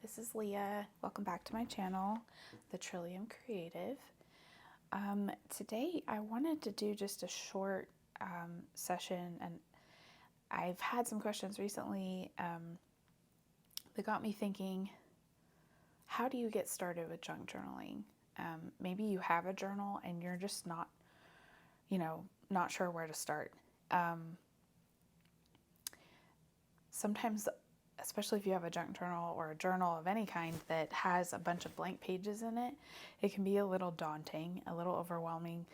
this is Leah. Welcome back to my channel, The Trillium Creative. Today I wanted to do just a short session, and I've had some questions recently that got me thinking, how do you get started with junk journaling? Maybe you have a journal and you're just not sure where to start. Sometimes, especially if you have a junk journal or a journal of any kind that has a bunch of blank pages in it, it can be a little daunting, a little overwhelming.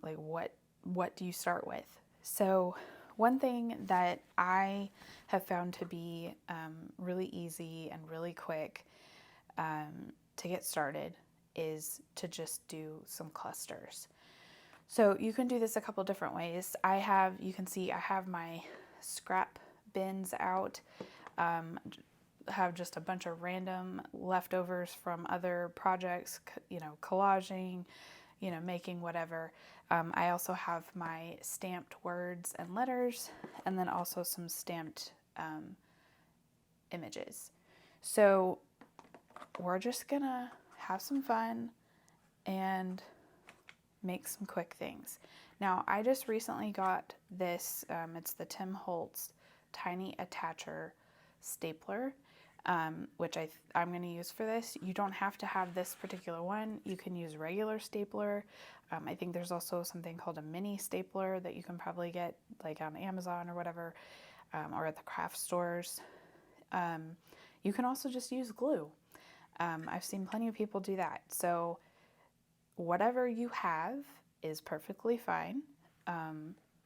Like what do you start with? So one thing that I have found to be really easy and really quick to get started is to just do some clusters. So you can do this a couple different ways. You can see I have my scrap bins out. Have just a bunch of random leftovers from other projects, collaging, making whatever. I also have my stamped words and letters, and then also some stamped images. So we're just gonna have some fun and make some quick things. Now, I just recently got this, it's the Tim Holtz Tiny Attacher stapler, which I'm going to use for this. You don't have to have this particular one. You can use regular stapler. I think there's also something called a mini stapler that you can probably get like on Amazon or whatever, or at the craft stores. You can also just use glue. I've seen plenty of people do that. So whatever you have is perfectly fine.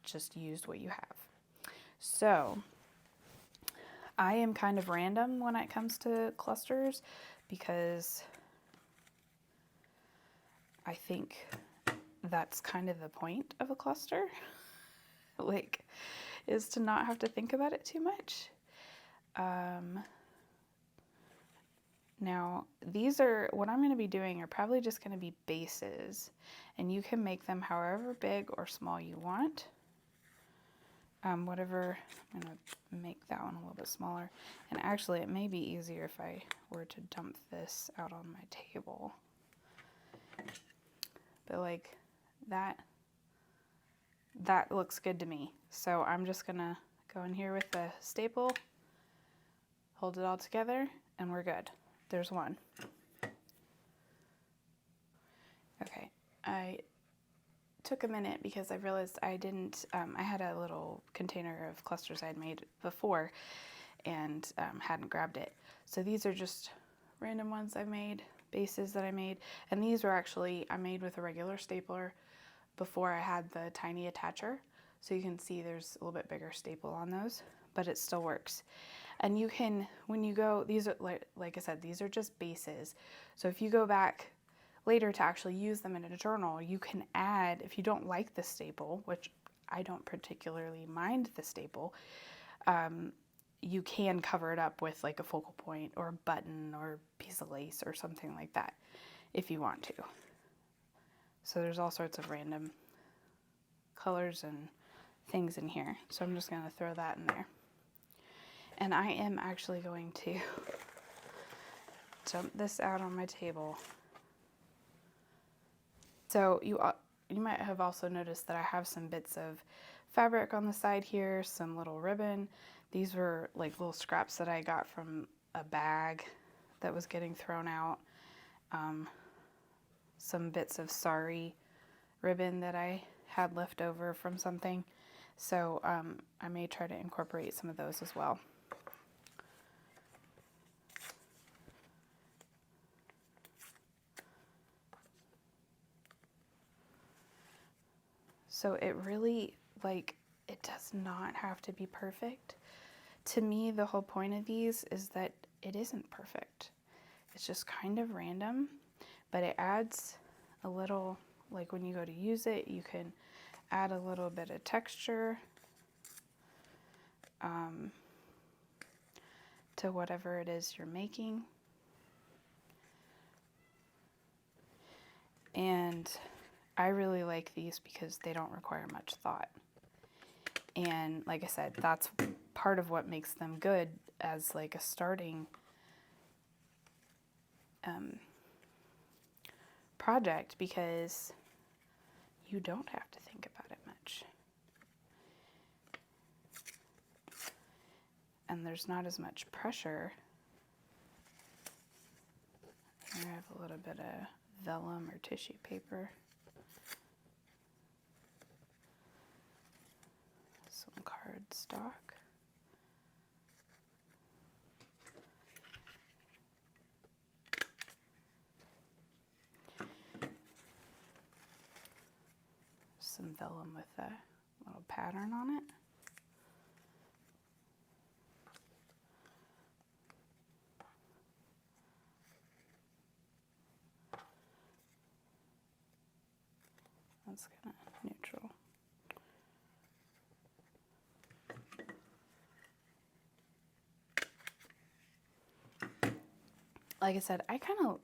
Just use what you have. So I am kind of random when it comes to clusters because I think that's kind of the point of a cluster, is to not have to think about it too much. Now, what I'm going to be doing are probably just going to be bases, and you can make them however big or small you want. Whatever, I'm going to make that one a little bit smaller. And actually, it may be easier if I were to dump this out on my table. But like that looks good to me. So I'm just going to go in here with the staple, hold it all together, and we're good. There's one. Okay, I took a minute because I realized I had a little container of clusters I had made before and hadn't grabbed it. So these are just random ones I made, bases that I made, and these were actually, I made with a regular stapler before I had the tiny attacher. So you can see there's a little bit bigger staple on those, but it still works. And you can, when you go, these are, like I said, these are just bases. So if you go back later to actually use them in a journal, you can add, if you don't like the staple, which I don't particularly mind the staple, you can cover it up with like a focal point or a button or a piece of lace or something like that if you want to. So there's all sorts of random colors and things in here. So I'm just going to throw that in there. And I am actually going to dump this out on my table. So you might have also noticed that I have some bits of fabric on the side here, some little ribbon. These were like little scraps that I got from a bag that was getting thrown out. Some bits of sari ribbon that I had left over from something. So I may try to incorporate some of those as well. So it really, it does not have to be perfect. To me, the whole point of these is that it isn't perfect. It's just kind of random, but it adds a little, like when you go to use it, you can add a little bit of texture to whatever it is you're making. And I really like these because they don't require much thought. And like I said, that's part of what makes them good as like a starting project because you don't have to think about it much. And there's not as much pressure. Here I have a little bit of vellum or tissue paper. Some cardstock. Some vellum with a little pattern on it. That's kind of neutral. Like I said, I kind of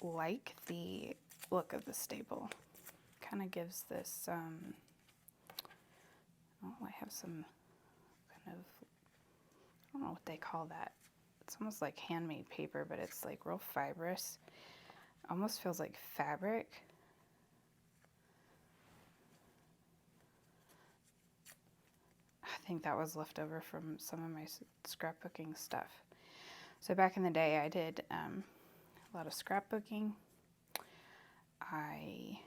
like the look of the staple. Kind of gives this, oh, I have some kind of, I don't know what they call that. It's almost like handmade paper, but it's like real fibrous. Almost feels like fabric. I think that was left over from some of my scrapbooking stuff. So back in the day, I did a lot of scrapbooking. I,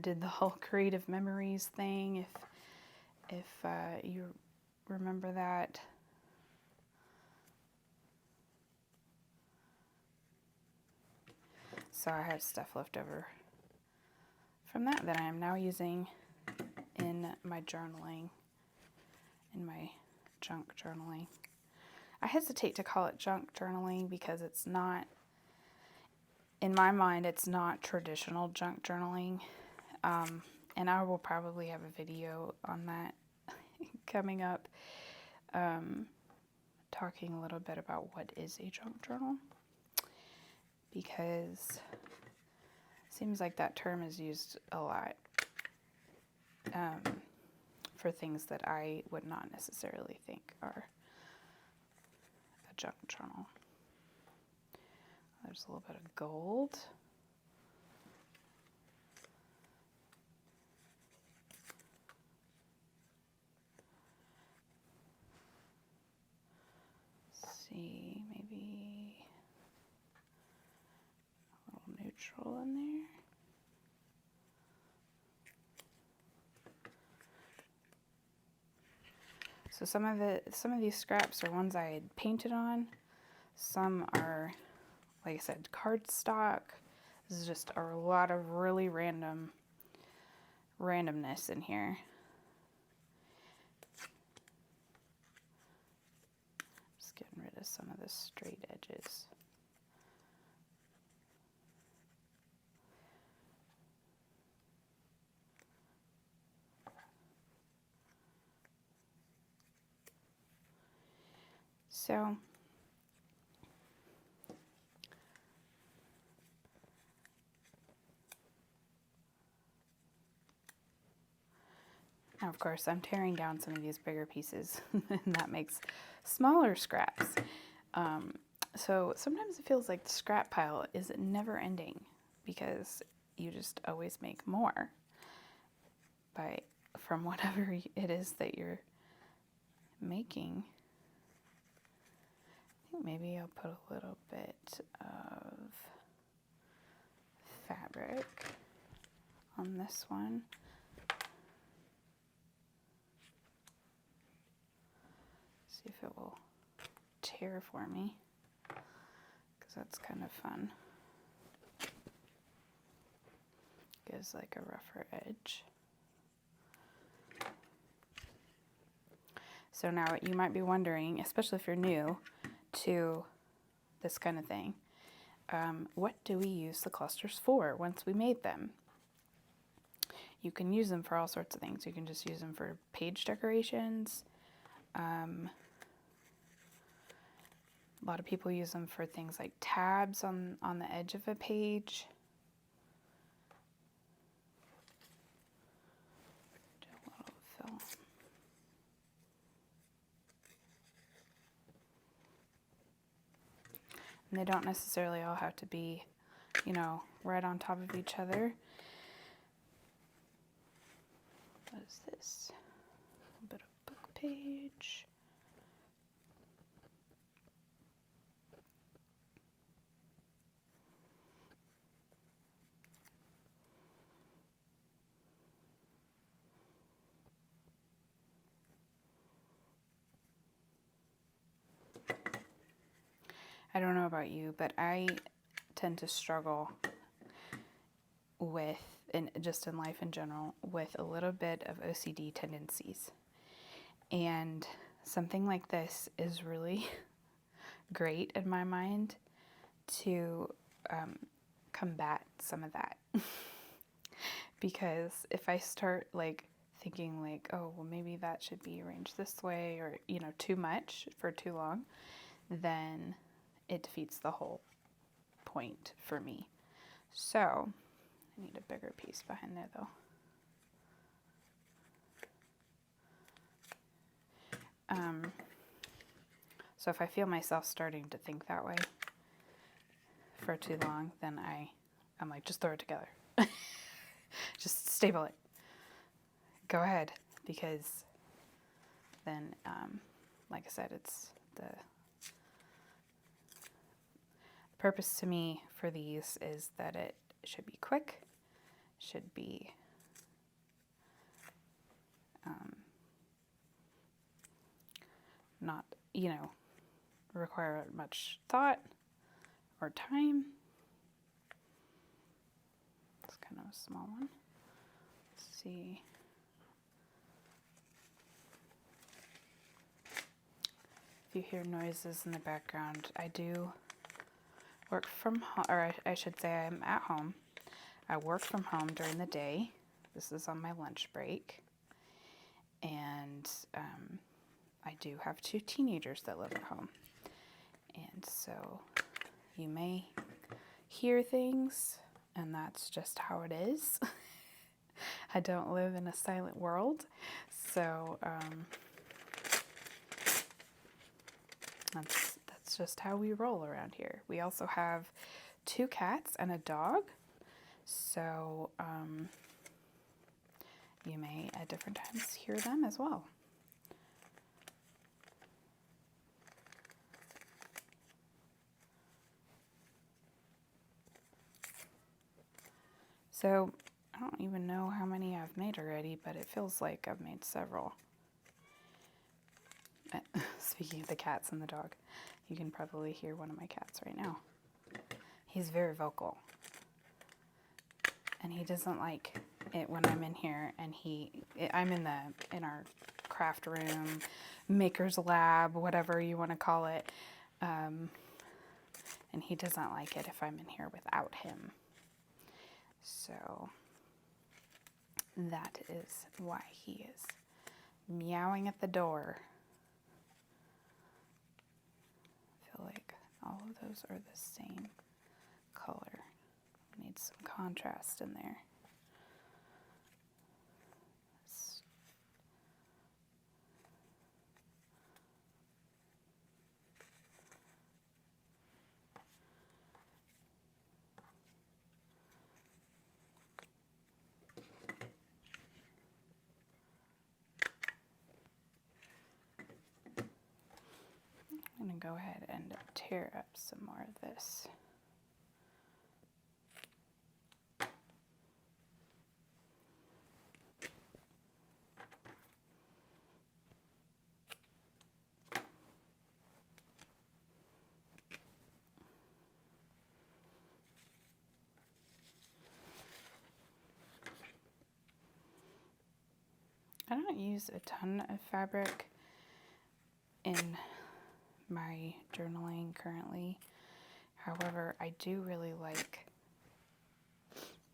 did the whole creative memories thing, if you remember that. So I had stuff left over from that I am now using in my journaling, in my junk journaling. I hesitate to call it junk journaling because it's not, in my mind, it's not traditional junk journaling. And I will probably have a video on that coming up, talking a little bit about what is a junk journal, because it seems like that term is used a lot for things that I would not necessarily think are a junk journal. There's a little bit of gold. See, maybe a little neutral in there. So some of these scraps are ones I had painted on. Some are, like I said, cardstock. This is just a lot of really randomness in here. Just getting rid of some of the straight edges. So now, of course, I'm tearing down some of these bigger pieces, and that makes smaller scraps. So sometimes it feels like the scrap pile is never ending because you just always make more from whatever it is that you're making. I think maybe I'll put a little bit of fabric on this one. See if it will tear for me, because that's kind of fun. Gives like a rougher edge. So now you might be wondering, especially if you're new to this kind of thing, what do we use the clusters for once we made them? You can use them for all sorts of things. You can just use them for page decorations. A lot of people use them for things like tabs on the edge of a page. Do a little film. And they don't necessarily all have to be, right on top of each other. What is this? A bit of book page. I don't know about you, but I tend to struggle with, just in life in general, with a little bit of OCD tendencies. And something like this is really great in my mind to combat some of that. Because if I start thinking oh, well, maybe that should be arranged this way, or, too much for too long, then it defeats the whole point for me. So I need a bigger piece behind there though. So if I feel myself starting to think that way for too long, then I'm like, just throw it together. Just staple it. Go ahead, because then, like I said, it's the purpose to me for these is that it should be quick, should be not, require much thought or time. It's kind of a small one. Let's see. If you hear noises in the background, I do work from home, or I should say I'm at home. I work from home during the day. This is on my lunch break. And I do have 2 teenagers that live at home. And so you may hear things, and that's just how it is. I don't live in a silent world. So that's just how we roll around here. We also have 2 cats and a dog. So you may at different times hear them as well. So I don't even know how many I've made already, but it feels like I've made several. Speaking of the cats and the dog, you can probably hear one of my cats right now. He's very vocal. And he doesn't like it when I'm in here, and I'm in our craft room, maker's lab, whatever you want to call it. And he doesn't like it if I'm in here without him. So that is why he is meowing at the door. I feel like all of those are the same color. Need some contrast in there. I'm going to go ahead and tear up some more of this. I don't use a ton of fabric in my journaling currently. However, I do really like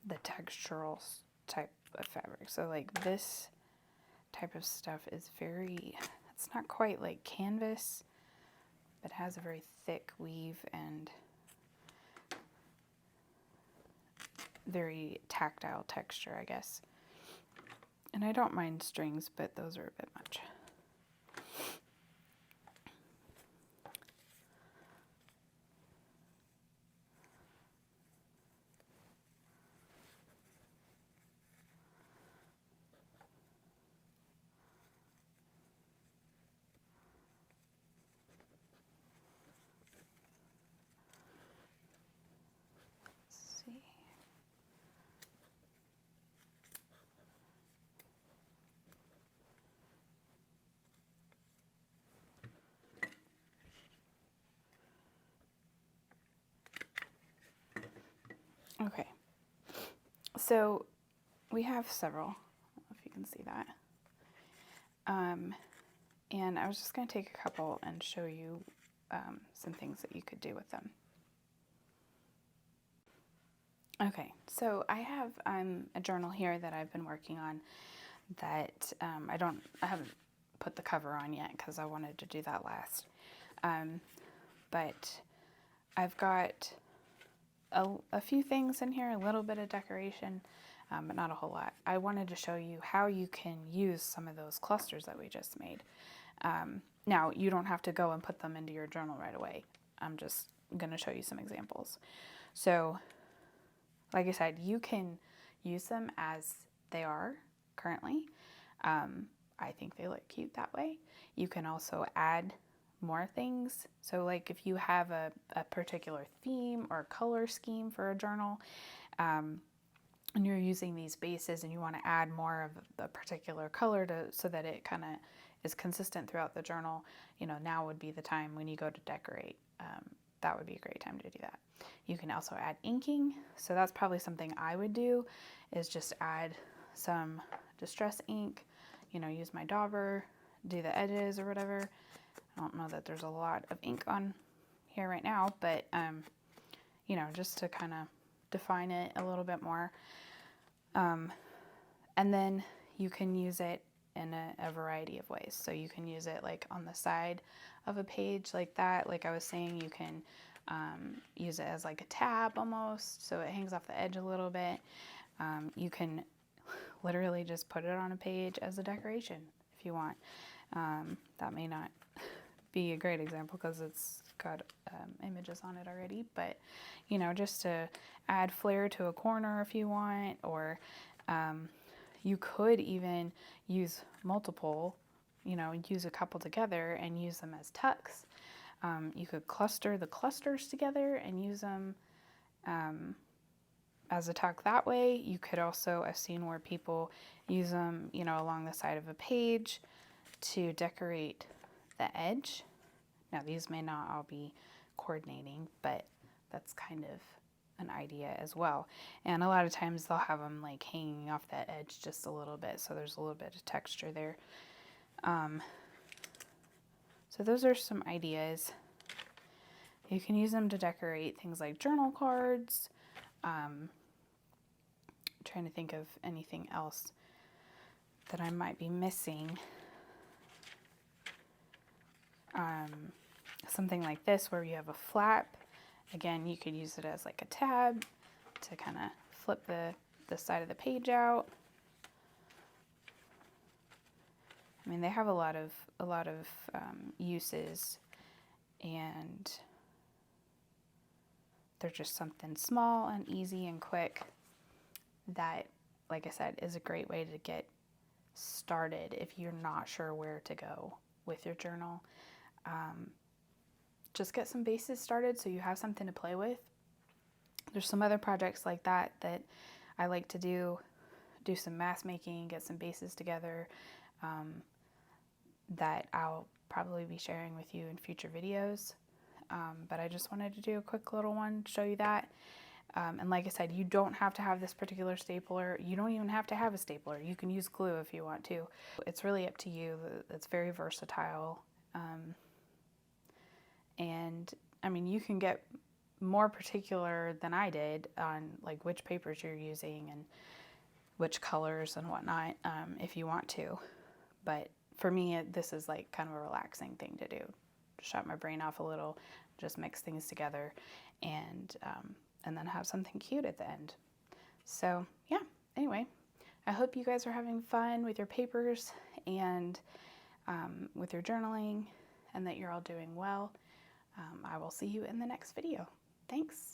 the textural type of fabric. So like this type of stuff is it's not quite like canvas, but has a very thick weave and very tactile texture, I guess. And I don't mind strings, but those are a bit much. Okay, so we have several, I don't know if you can see that. And I was just going to take a couple and show you some things that you could do with them. Okay, so I have a journal here that I've been working on that I haven't put the cover on yet because I wanted to do that last. But I've got a few things in here, a little bit of decoration, but not a whole lot. I wanted to show you how you can use some of those clusters that we just made. Now, you don't have to go and put them into your journal right away. I'm just going to show you some examples. So, like I said, you can use them as they are currently. I think they look cute that way. You can also add more things. So like if you have a particular theme or color scheme for a journal, and you're using these bases and you want to add more of a particular color so that it kind of is consistent throughout the journal, now would be the time when you go to decorate. That would be a great time to do that. You can also add inking. So that's probably something I would do, is just add some distress ink, use my dauber, do the edges or whatever. I don't know that there's a lot of ink on here right now, but just to kind of define it a little bit more. And then you can use it in a variety of ways. So you can use it like on the side of a page like that. Like I was saying, you can use it as like a tab almost, so it hangs off the edge a little bit. You can literally just put it on a page as a decoration if you want. That may not be a great example because it's got images on it already, but just to add flair to a corner if you want, or you could even use multiple, use a couple together and use them as tucks. You could cluster the clusters together and use them as a tuck that way. You could also, I've seen where people use them, along the side of a page to decorate the edge. Now these may not all be coordinating, but that's kind of an idea as well. And a lot of times they'll have them like hanging off that edge just a little bit, so there's a little bit of texture there. So those are some ideas. You can use them to decorate things like journal cards. Trying to think of anything else that I might be missing. Something like this where you have a flap. Again, you could use it as like a tab to kind of flip the side of the page out. I mean, they have a lot of uses, and they're just something small and easy and quick that, like I said, is a great way to get started if you're not sure where to go with your journal. Just get some bases started so you have something to play with. There's some other projects like that that I like to do some mask making, get some bases together, that I'll probably be sharing with you in future videos. But I just wanted to do a quick little one to show you that. And like I said, you don't have to have this particular stapler. You don't even have to have a stapler. You can use glue if you want to. It's really up to you. It's very versatile. And I mean, you can get more particular than I did on like which papers you're using and which colors and whatnot, if you want to. But for me, this is like kind of a relaxing thing to do. Shut my brain off a little, just mix things together, and then have something cute at the end. So yeah, anyway, I hope you guys are having fun with your papers and with your journaling, and that you're all doing well. I will see you in the next video. Thanks.